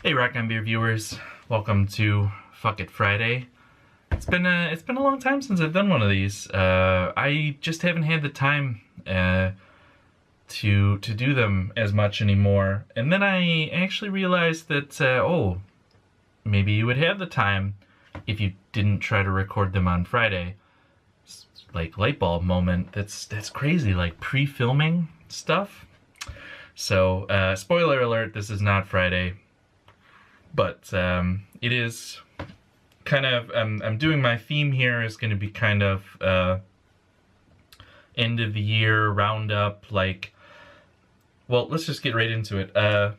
Hey Rock on Beer viewers, welcome to Fuck It Friday. It's been a long time since I've done one of these. I just haven't had the time to do them as much anymore. And then I actually realized that oh, maybe you would have the time if you didn't try to record them on Friday. It's like light bulb moment. That's crazy. Like pre-filming stuff. So spoiler alert: this is not Friday. But it is kind of, I'm doing my theme here is going to be kind of end of the year roundup, like, well, let's just get right into it. The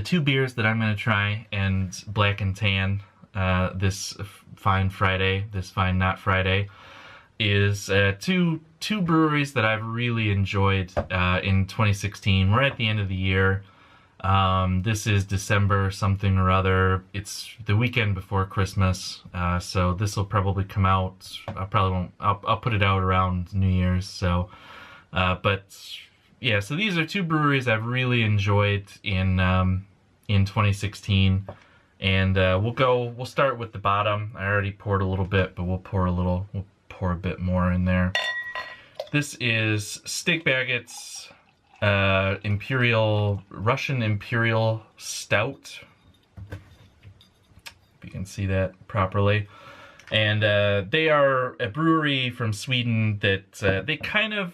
two beers that I'm going to try and Black and Tan this fine Friday, this fine not Friday, is two breweries that I've really enjoyed in 2016. We're at the end of the year. This is December something or other. It's the weekend before Christmas, so this will probably come out. I'll put it out around New Year's. So, but yeah. So these are two breweries I've really enjoyed in 2016, and we'll start with the bottom. I already poured a little bit, but we'll pour a bit more in there. This is Steak Baggett's Russian Imperial Stout, if you can see that properly. And they are a brewery from Sweden that they kind of,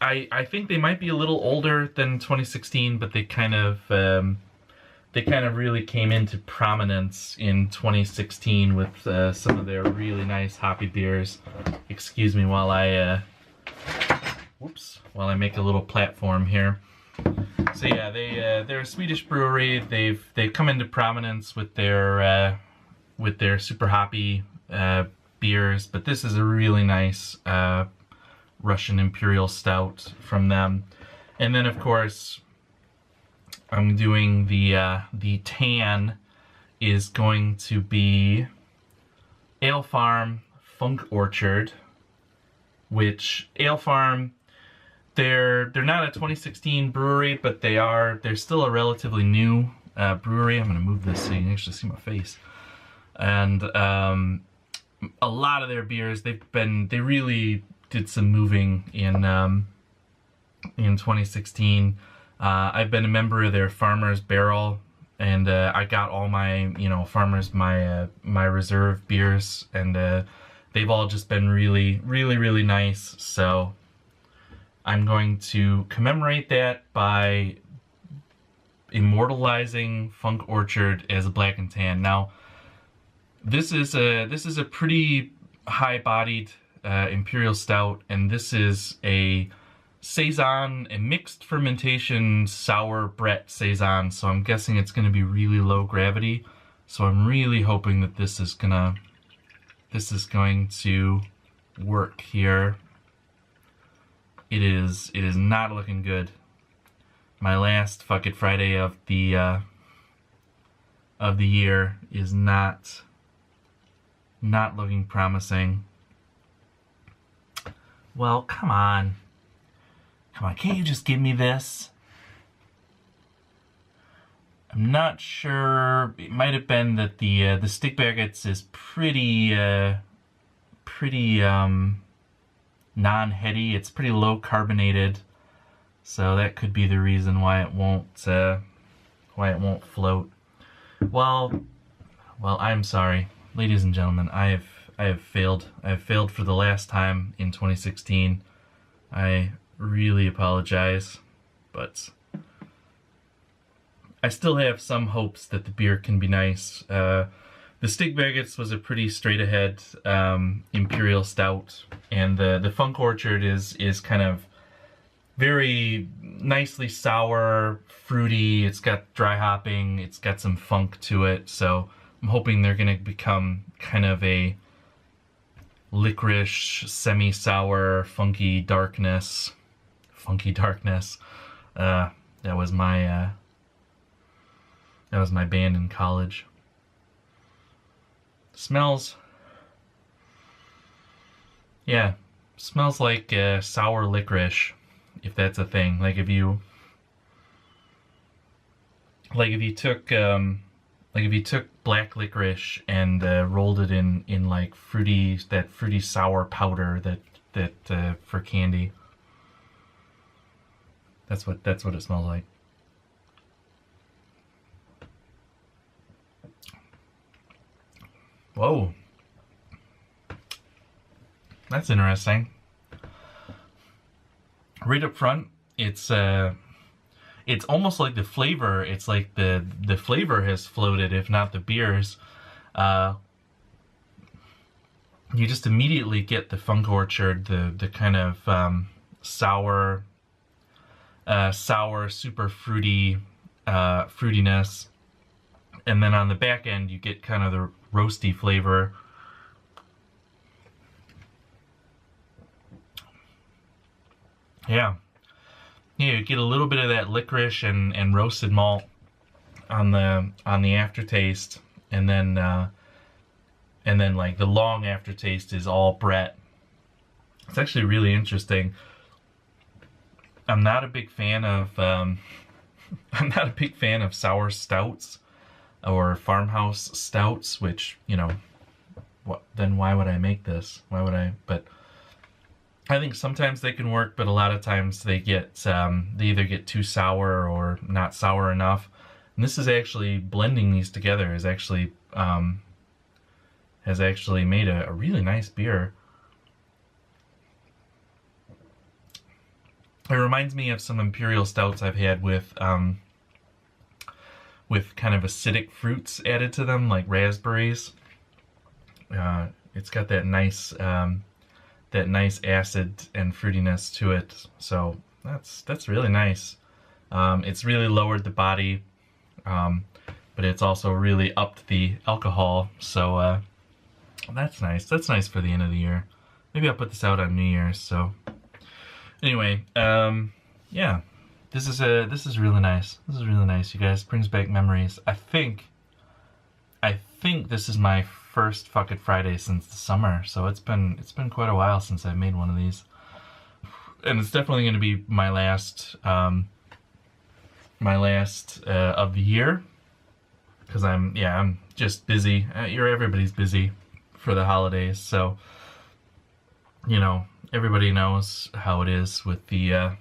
I think they might be a little older than 2016, but they kind of really came into prominence in 2016 with some of their really nice hoppy beers. Excuse me while I while I make a little platform here. So yeah, they're a Swedish brewery. They've come into prominence with their super hoppy beers, but this is a really nice Russian Imperial Stout from them. And then of course I'm doing the tan is going to be Ale Farm Funk Orchard, which Ale Farm, they're not a 2016 brewery, but they're still a relatively new brewery. I'm gonna move this so you can actually see my face. And a lot of their beers, they really did some moving in 2016. I've been a member of their Farmer's Barrel, and I got all my Farmer's my reserve beers, and they've all just been really nice. So I'm going to commemorate that by immortalizing Funk Orchard as a Black and Tan. Now, this is a pretty high-bodied Imperial Stout, and this is a Saison, a mixed fermentation sour Brett Saison. So I'm guessing it's going to be really low gravity. So I'm really hoping that this is going to work here. It is not looking good. My last Fuck It Friday of the year is not looking promising. Well, come on, can't you just give me this? I'm not sure. It might have been that the Steak Baggett's is pretty non-heady. It's pretty low carbonated, so that could be the reason why it won't float. Well, I'm sorry, ladies and gentlemen. I have failed. I have failed for the last time in 2016. I really apologize, but I still have some hopes that the beer can be nice. The Steak Baggett's was a pretty straight-ahead Imperial Stout, and the Funk Orchard is kind of very nicely sour, fruity. It's got dry hopping. It's got some funk to it. So I'm hoping they're going to become kind of a licorice, semi-sour, funky darkness. That was my band in college. Smells like sour licorice, if that's a thing. Like if you like if you took black licorice and rolled it in like fruity sour powder that for candy. That's what it smells like. Whoa, that's interesting. Right up front, it's almost like the flavor. It's like the flavor has floated, if not the beers. You just immediately get the Funk Orchard, the kind of sour, super fruity fruitiness, and then on the back end you get kind of the roasty flavor. Yeah, you get a little bit of that licorice and roasted malt on the aftertaste, and then like the long aftertaste is all Brett. It's actually really interesting. I'm not a big fan of I'm not a big fan of sour stouts or farmhouse stouts, which, you know, then why would I make this? Why would I? But I think sometimes they can work, but a lot of times they get they either get too sour or not sour enough. And this is actually, blending these together is actually has actually made a really nice beer. It reminds me of some imperial stouts I've had with kind of acidic fruits added to them, like raspberries. It's got that nice acid and fruitiness to it, so that's really nice. It's really lowered the body, but it's also really upped the alcohol, so that's nice. That's nice for the end of the year. Maybe I'll put this out on New Year's. So anyway, yeah, this is really nice. This is really nice, you guys. Brings back memories. I think this is my first Fuck It Friday since the summer, so it's been quite a while since I made one of these, and it's definitely going to be my last of the year, because I'm just busy. Everybody's busy for the holidays, so you know, everybody knows how it is with the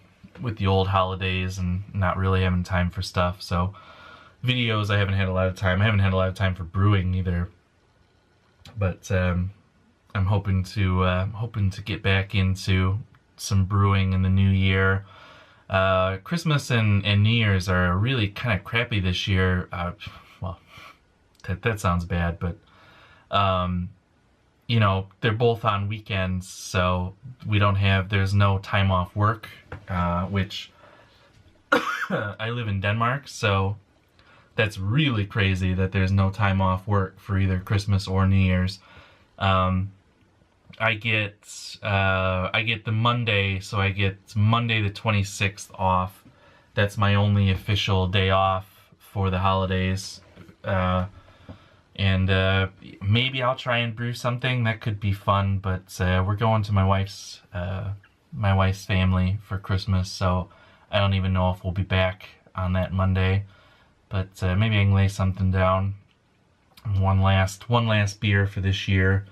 old holidays and not really having time for stuff. So videos, I haven't had a lot of time. I haven't had a lot of time for brewing either. But I'm hoping to get back into some brewing in the new year. Christmas and New Year's are really kind of crappy this year. Well, that sounds bad, but you know, they're both on weekends, so there's no time off work, which I live in Denmark, so that's really crazy that there's no time off work for either Christmas or New Year's. I get the Monday, so I get Monday the 26th off. That's my only official day off for the holidays. And maybe I'll try and brew something. That could be fun, but we're going to my wife's family for Christmas, so I don't even know if we'll be back on that Monday. But maybe I can lay something down. One last beer for this year.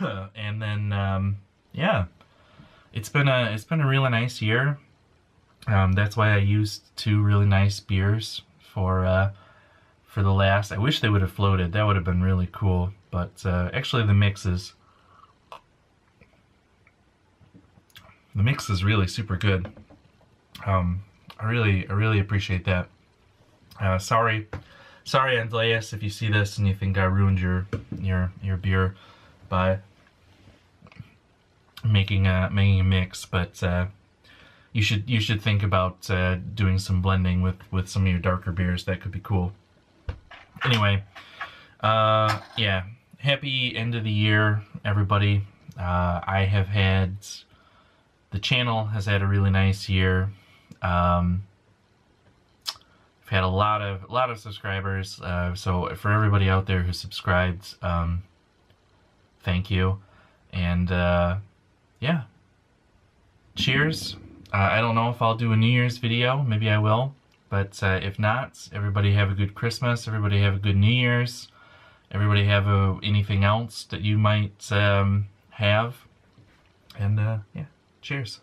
And then yeah, it's been a really nice year. That's why I used 2 really nice beers for the last. I wish they would have floated. That would have been really cool. But actually the mix is really super good. I really appreciate that. Sorry Andreas, if you see this and you think I ruined your beer by making a mix, but you should think about doing some blending with some of your darker beers. That could be cool. Anyway, yeah, happy end of the year, everybody. The channel has had a really nice year. I've had a lot of subscribers, so for everybody out there who subscribed, thank you. And yeah, cheers. I don't know if I'll do a New Year's video. Maybe I will. But if not, everybody have a good Christmas. Everybody have a good New Year's. Everybody have anything else that you might have. And yeah, cheers.